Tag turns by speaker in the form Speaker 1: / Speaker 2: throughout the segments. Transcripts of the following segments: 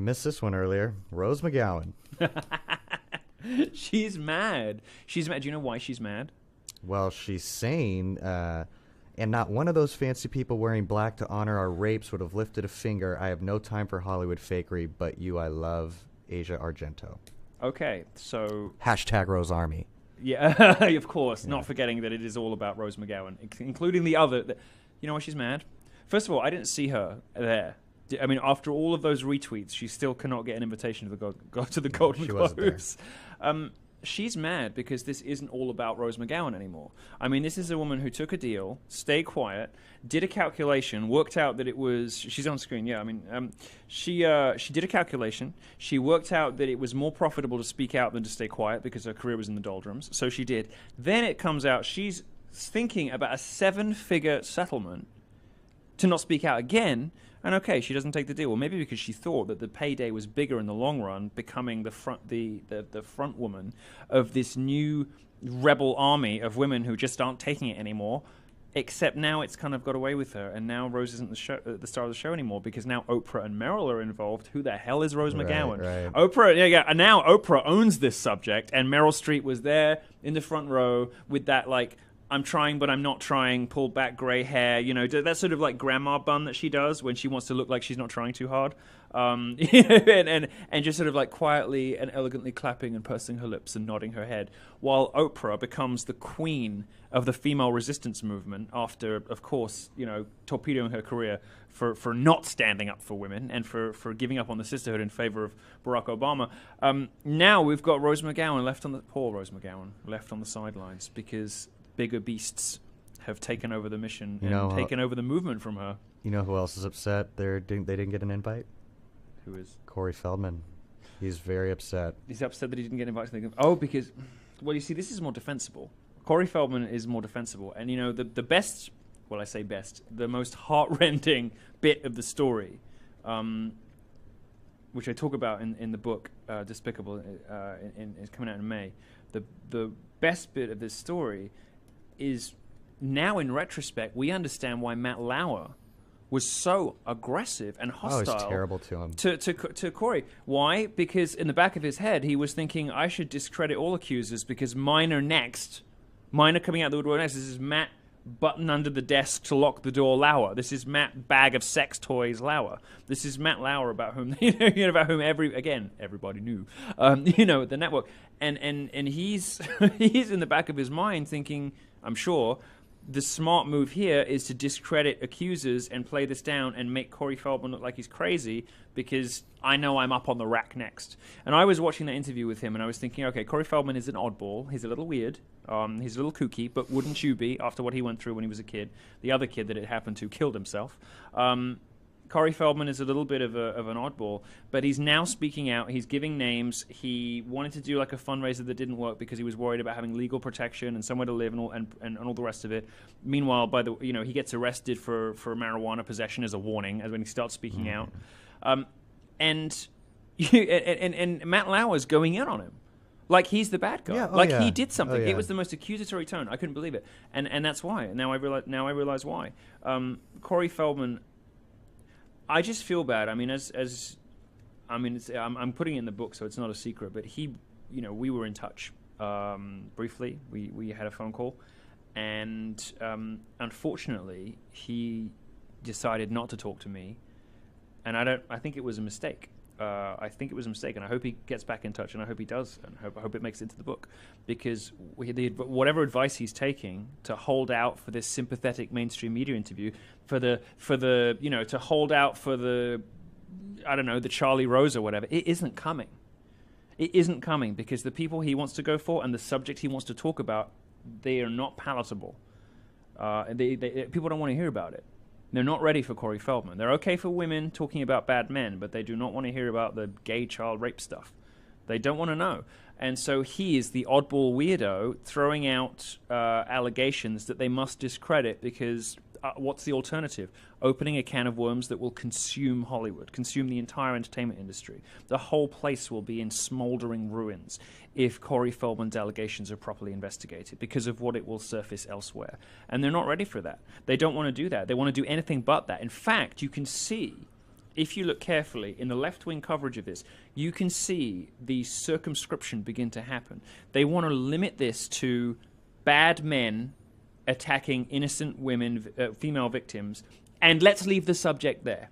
Speaker 1: missed this one earlier. Rose McGowan.
Speaker 2: She's mad. She's mad. Do you know why she's mad?
Speaker 1: Well, she's saying, and not one of those fancy people wearing black to honor our rapes would have lifted a finger. I have no time for Hollywood fakery, but you I love, Asia Argento.
Speaker 2: Okay, so...
Speaker 1: Hashtag Rose Army.
Speaker 2: Yeah, of course, not forgetting that it is all about Rose McGowan, including the other... You know why she's mad? First of all, I didn't see her there. I mean, after all of those retweets, she still cannot get an invitation to the Golden Globes. She's mad because this isn't all about Rose McGowan anymore. I mean, this is a woman who took a deal, stayed quiet, did a calculation, worked out that it was... She's on screen, yeah. I mean, she did a calculation. She worked out that it was more profitable to speak out than to stay quiet because her career was in the doldrums. So she did. Then it comes out she's thinking about a 7-figure settlement to not speak out again. And okay, she doesn't take the deal. Well, maybe because she thought that the payday was bigger in the long run, becoming the front woman of this new rebel army of women who just aren't taking it anymore. Except now it's kind of got away with her, and now Rose isn't the star of the show anymore because now Oprah and Meryl are involved. Who the hell is Rose McGowan?
Speaker 1: Right.
Speaker 2: Oprah, yeah, and now Oprah owns this subject, and Meryl Streep was there in the front row with that like, I'm trying, but I'm not trying, pulled back gray hair, you know, that sort of like grandma bun that she does when she wants to look like she's not trying too hard. And just sort of like quietly and elegantly clapping and pursing her lips and nodding her head, while Oprah becomes the queen of the female resistance movement after, of course, you know, torpedoing her career for not standing up for women and for giving up on the sisterhood in favor of Barack Obama. Now we've got Rose McGowan poor Rose McGowan left on the sidelines because bigger beasts have taken over the mission and taken over the movement from her. You
Speaker 1: know who else is upset? They didn't get an invite?
Speaker 2: Who is?
Speaker 1: Corey Feldman. He's very upset.
Speaker 2: He's upset that he didn't get invited. Oh, because... Well, you see, this is more defensible. Corey Feldman is more defensible. And, you know, the best... Well, I say best. The most heart-rending bit of the story, which I talk about in the book, Despicable, is coming out in May. The best bit of this story is now in retrospect we understand why Matt Lauer was so aggressive and hostile.
Speaker 1: Oh, it's terrible to him.
Speaker 2: To Corey. Why? Because in the back of his head he was thinking, I should discredit all accusers because mine are next. Mine are coming out the woodwork next. This is Matt button under the desk to lock the door Lauer. This is Matt bag of sex toys Lauer. This is Matt Lauer about whom about whom everybody knew. The network. And he's he's in the back of his mind thinking, I'm sure, the smart move here is to discredit accusers and play this down and make Corey Feldman look like he's crazy because I know I'm up on the rack next. And I was watching that interview with him and I was thinking, okay, Corey Feldman is an oddball. He's a little weird. He's a little kooky, but wouldn't you be after what he went through when he was a kid? The other kid that it happened to killed himself. Corey Feldman is a little bit of an oddball, but he's now speaking out. He's giving names. He wanted to do like a fundraiser that didn't work because he was worried about having legal protection and somewhere to live and all the rest of it. Meanwhile, he gets arrested for marijuana possession as a warning as when he starts speaking out. And Matt Lauer's going in on him. Like he's the bad guy. He did something. It was the most accusatory tone. I couldn't believe it. And that's why. Now I realize why. Corey Feldman, I just feel bad. I mean, I'm putting it in the book, so it's not a secret. But we were in touch briefly. We had a phone call, and unfortunately, he decided not to talk to me, and I think it was a mistake. I think it was a mistake, and I hope he gets back in touch, and I hope he does, and I hope it makes it into the book, because whatever advice he's taking to hold out for this sympathetic mainstream media interview, to hold out for the Charlie Rose or whatever, it isn't coming. It isn't coming because the people he wants to go for and the subject he wants to talk about, they are not palatable. People don't want to hear about it. They're not ready for Corey Feldman. They're okay for women talking about bad men, but they do not want to hear about the gay child rape stuff. They don't want to know. And so he is the oddball weirdo throwing out allegations that they must discredit because what's the alternative? Opening a can of worms that will consume Hollywood, consume the entire entertainment industry. The whole place will be in smoldering ruins if Corey Feldman's allegations are properly investigated because of what it will surface elsewhere. And they're not ready for that. They don't want to do that. They want to do anything but that. In fact, you can see if you look carefully in the left-wing coverage of this, you can see the circumscription begin to happen. They want to limit this to bad men attacking innocent women, female victims, and let's leave the subject there.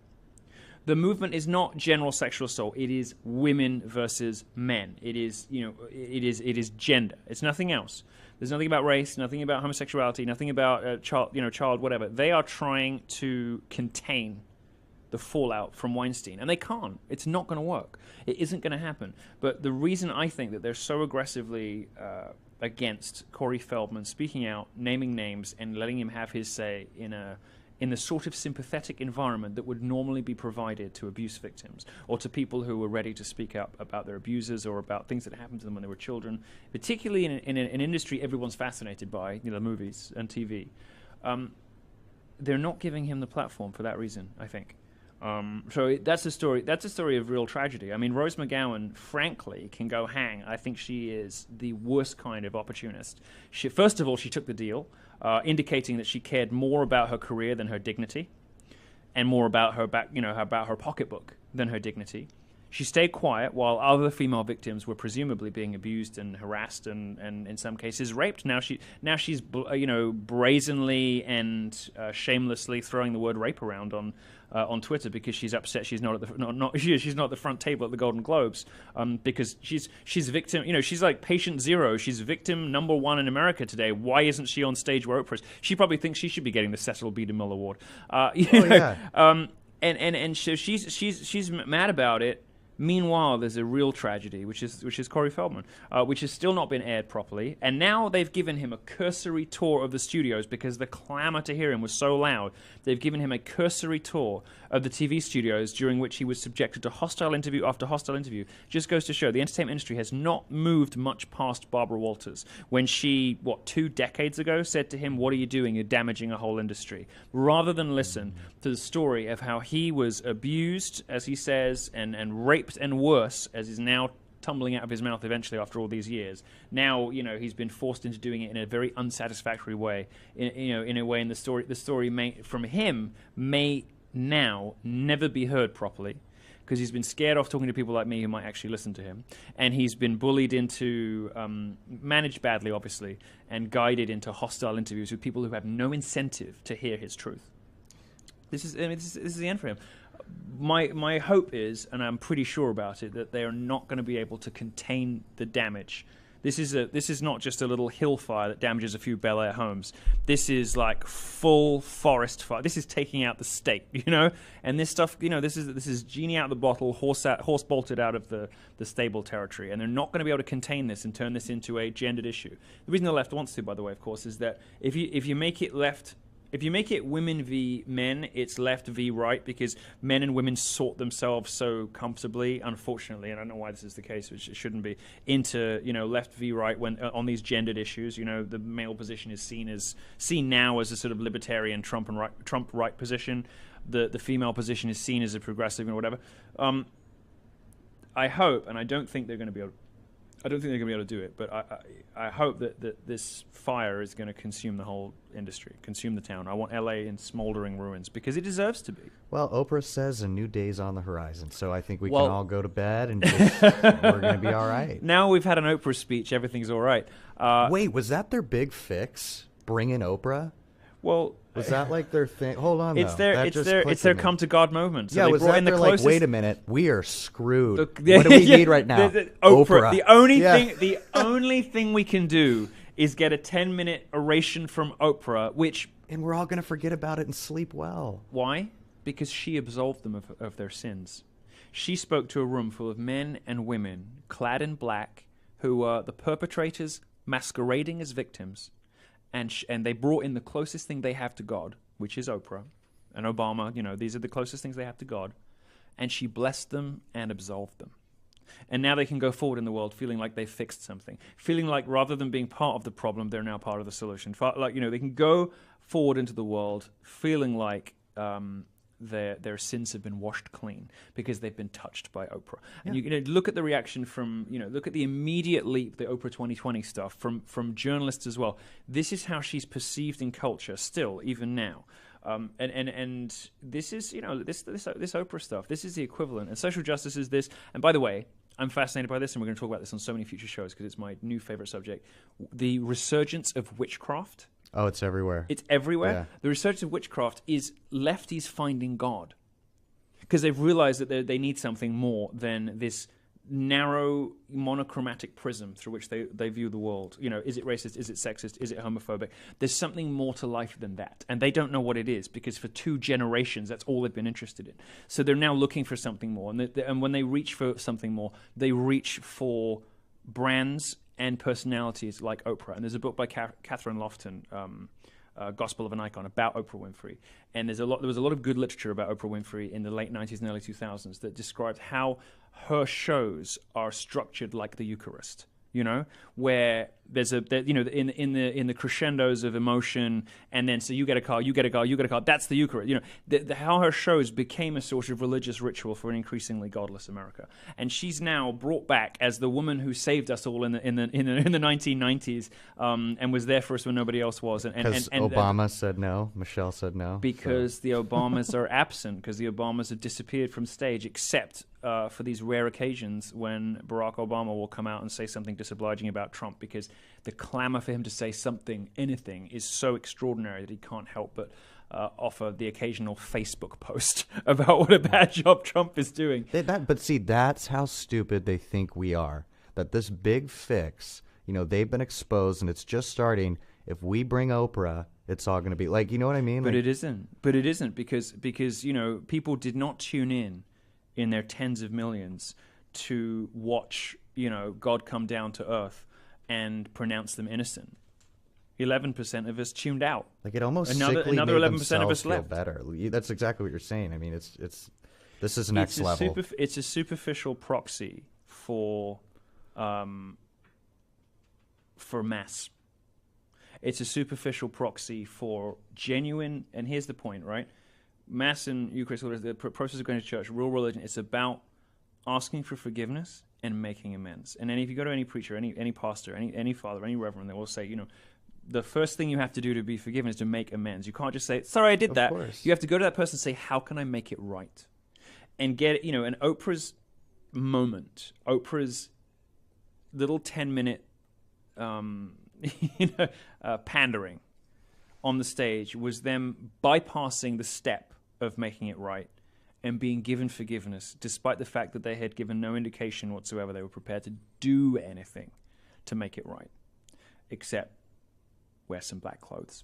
Speaker 2: The movement is not general sexual assault. It is women versus men. It is, it is gender. It's nothing else. There's nothing about race, nothing about homosexuality, nothing about child, whatever. They are trying to contain the fallout from Weinstein, and they can't. It's not going to work. It isn't going to happen. But the reason I think that they're so aggressively against Corey Feldman speaking out, naming names, and letting him have his say in the sort of sympathetic environment that would normally be provided to abuse victims or to people who were ready to speak up about their abusers or about things that happened to them when they were children, particularly in an industry everyone's fascinated by, movies and TV. They're not giving him the platform for that reason, I think. So that's a story. That's a story of real tragedy. I mean, Rose McGowan, frankly, can go hang. I think she is the worst kind of opportunist. First of all, she took the deal, indicating that she cared more about her career than her dignity, and more about about her pocketbook than her dignity. She stayed quiet while other female victims were presumably being abused and harassed and in some cases raped. Now she's brazenly and shamelessly throwing the word rape around on Twitter because she's upset she's not at she's not at the front table at the Golden Globes because she's victim. She's like patient zero. She's victim number one in America today. Why isn't she on stage where Oprah is? She probably thinks she should be getting the Cecil B. DeMille Award. And so she's mad about it. Meanwhile, there's a real tragedy, which is Corey Feldman, which has still not been aired properly. And now they've given him a cursory tour of the studios because the clamor to hear him was so loud. They've given him a cursory tour of the TV studios during which he was subjected to hostile interview after hostile interview. Just goes to show the entertainment industry has not moved much past Barbara Walters when she, 2 decades ago, said to him, "What are you doing? You're damaging a whole industry." Rather than listen to the story of how he was abused, as he says, and raped and worse, as is now tumbling out of his mouth eventually after all these years. Now, he's been forced into doing it in a very unsatisfactory way. In a way, in the story from him may now never be heard properly because he's been scared off talking to people like me who might actually listen to him, and he's been bullied into, managed badly, obviously, and guided into hostile interviews with people who have no incentive to hear his truth. This is the end for him. My hope is, and I'm pretty sure about it, that they are not going to be able to contain the damage. This is not just a little hill fire that damages a few Bel Air homes. This is like full forest fire. This is taking out the state, And this stuff, this is genie out of the bottle, horse bolted out of the stable territory. And they're not going to be able to contain this and turn this into a gendered issue. The reason the left wants to, by the way, of course, is that if you make it left. If you make it women v men, it's left v right because men and women sort themselves so comfortably, unfortunately, and I don't know why this is the case, which it shouldn't be, into left v right when on these gendered issues. The male position is seen now as a sort of libertarian Trump right position. The female position is seen as a progressive and whatever. I hope, and I don't think they're going to be able. I don't think they're going to be able to do it, but I hope that this fire is going to consume the whole industry, consume the town. I want LA in smoldering ruins because it deserves to be.
Speaker 1: Well, Oprah says a new day's on the horizon, so I think we can all go to bed and just, we're going to be all right.
Speaker 2: Now we've had an Oprah speech, everything's all right.
Speaker 1: Wait, was that their big fix? Bring in Oprah?
Speaker 2: Well,
Speaker 1: was that like their thing? Hold on,
Speaker 2: it's their come to God moment. So
Speaker 1: yeah,
Speaker 2: they
Speaker 1: was
Speaker 2: brought
Speaker 1: that
Speaker 2: in the
Speaker 1: their
Speaker 2: closest...
Speaker 1: like, wait a minute, we are screwed. What do we need right now?
Speaker 2: Oprah. The only thing we can do is get a 10-minute oration from Oprah, which...
Speaker 1: And we're all going to forget about it and sleep well.
Speaker 2: Why? Because she absolved them of their sins. She spoke to a room full of men and women, clad in black, who were the perpetrators masquerading as victims. And they brought in the closest thing they have to God, which is Oprah and Obama. These are the closest things they have to God. And she blessed them and absolved them. And now they can go forward in the world feeling like they've fixed something. Feeling like rather than being part of the problem, they're now part of the solution. They can go forward into the world feeling like their sins have been washed clean because they've been touched by Oprah. And you look at the reaction from, look at the immediate leap, the Oprah 2020 stuff from journalists as well. This is how she's perceived in culture still, even now. And this is, this Oprah stuff. This is the equivalent. And social justice is this. And by the way, I'm fascinated by this, and we're going to talk about this on so many future shows because it's my new favorite subject. The resurgence of witchcraft.
Speaker 1: Oh, it's everywhere.
Speaker 2: It's everywhere.
Speaker 1: Yeah.
Speaker 2: The resurgence of witchcraft is lefties finding God because they've realized that they need something more than this narrow monochromatic prism through which they view the world. Is it racist? Is it sexist? Is it homophobic? There's something more to life than that. And they don't know what it is because for 2 generations, that's all they've been interested in. So they're now looking for something more. And when they reach for something more, they reach for brands and personalities like Oprah. And there's a book by Catherine Lofton, Gospel of an Icon, about Oprah Winfrey. And there was a lot of good literature about Oprah Winfrey in the late 90s and early 2000s that described how her shows are structured like the Eucharist, where there's in the crescendos of emotion, and then so you get a car, you get a car, you get a car. That's the Eucharist. How her shows became a sort of religious ritual for an increasingly godless America, and she's now brought back as the woman who saved us all in the 1990s, and was there for us when nobody else was. And
Speaker 1: Obama said no, Michelle said no,
Speaker 2: because the Obamas are absent, because the Obamas have disappeared from stage, except for these rare occasions when Barack Obama will come out and say something disobliging about Trump, because the clamor for him to say something, anything, is so extraordinary that he can't help but offer the occasional Facebook post about what a bad job Trump is doing.
Speaker 1: But see, that's how stupid they think we are. That this big fix, they've been exposed and it's just starting. If we bring Oprah, it's all going to be like, you know what I mean?
Speaker 2: But it isn't. But it isn't because people did not tune in their tens of millions to watch, God come down to earth and pronounce them innocent. 11% of us tuned out.
Speaker 1: Like it almost
Speaker 2: another 11% of us
Speaker 1: feel
Speaker 2: left.
Speaker 1: Better. That's exactly what you're saying. I mean, this is next level.
Speaker 2: It's a superficial proxy for mass. It's a superficial proxy for genuine. And here's the point, right? Mass and Eucharist, the process of going to church, real religion, it's about asking for forgiveness and making amends. And then if you go to any preacher, any pastor, any father, any reverend, they will say, the first thing you have to do to be forgiven is to make amends. You can't just say, sorry, I did that.
Speaker 1: Of course.
Speaker 2: You have to go to that person and say, how can I make it right? And get, and Oprah's moment, Oprah's little 10-minute, pandering on the stage was them bypassing the step of making it right and being given forgiveness, despite the fact that they had given no indication whatsoever they were prepared to do anything to make it right, except wear some black clothes.